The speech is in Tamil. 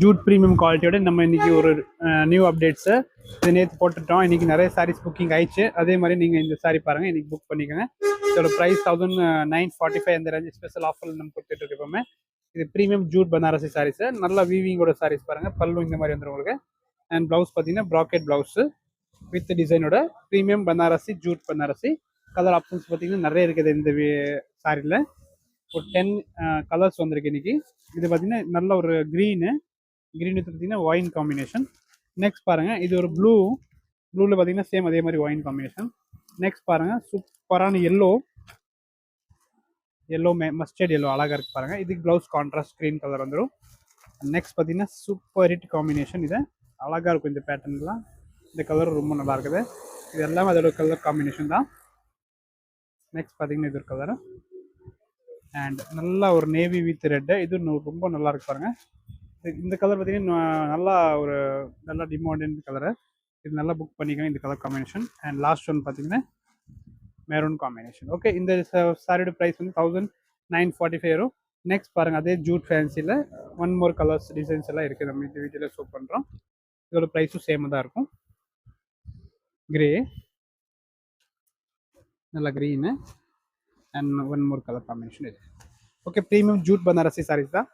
ஜூட் ப்ரீமியம் குவாலிட்டியோட நம்ம இன்னைக்கு ஒரு நியூ அப்டேட்ஸு இது நேற்று போட்டுட்டோம். இன்னைக்கு நிறைய சாரீஸ் புக்கிங் ஆயிடுச்சு. அதே மாதிரி நீங்கள் இந்த சாரி பாருங்கள், இன்னைக்கு புக் பண்ணிக்கோங்க. இதோட ப்ரைஸ் 1945 அந்த ரேஞ்ச் ஸ்பெஷல் ஆஃபர் நம்ம கொடுத்துட்டு இருக்கோமே. இது ப்ரீமியம் ஜூட் பனாரசி சாரீஸ், நல்ல வீவிங்கோட சாரீஸ் பாருங்கள். பல்லு இந்த மாதிரி வந்துடும் உங்களுக்கு. அண்ட் ப்ளவுஸ் பார்த்தீங்கன்னா ப்ராக்கெட் ப்ளவுஸு வித் டிசைனோட premium Banarasi jute Banarasi. Colour options பார்த்தீங்கன்னா நிறைய இருக்குது இந்த சாரியில். ஒரு 10 கலர்ஸ் வந்திருக்கு இன்னைக்கு. இது பார்த்தீங்கன்னா நல்ல ஒரு க்ரீனு பார்த்தீங்கன்னா ஒயின் காம்பினேஷன். நெக்ஸ்ட் பாருங்கள், இது ஒரு ப்ளூவில் பார்த்தீங்கன்னா சேம் அதே மாதிரி ஒயின் காம்பினேஷன். நெக்ஸ்ட் பாருங்கள், சூப்பரான எல்லோ மஸ்டர்ட் எல்லோ அழகாக இருக்குது பாருங்கள். இதுக்கு ப்ளவுஸ் கான்ட்ராஸ்ட் க்ரீன் கலர் வந்துடும். நெக்ஸ்ட் பார்த்தீங்கன்னா சூப்பர் ஹிட் காம்பினேஷன். இது அழகாக இருக்கும் இந்த பேட்டர்ன்லாம். இந்த கலர் ரொம்ப நல்லா இருக்குது. இது எல்லாமே அதோட கலர் காம்பினேஷன் தான். நெக்ஸ்ட் பார்த்தீங்கன்னா இது ஒரு கலர் அண்ட் நல்லா ஒரு நேவி வித் ரெட்டு. இது ரொம்ப நல்லா இருக்கு பாருங்க. இந்த கலர் பார்த்தீங்கன்னா நல்லா டிமாண்ட் கலரு. இது நல்லா புக் பண்ணிக்கோங்க இந்த colour combination. And last one பார்த்தீங்கன்னா மெரூன் காம்பினேஷன். ஓகே, இந்த சாரியோட ப்ரைஸ் வந்து 1945 வரும். நெக்ஸ்ட் பாருங்கள், அதே ஜூட் ஃபேன்சியில் ஒன் மோர் கலர்ஸ் டிசைன்ஸ் எல்லாம் இருக்குது. நம்ம இந்த வீடியோவில் ஷோ பண்ணுறோம். இதோட ப்ரைஸும் சேமாக தான் இருக்கும். கிரே, நல்லா green and one more colour combination இது. Okay, premium jute Banarasi saris தான்.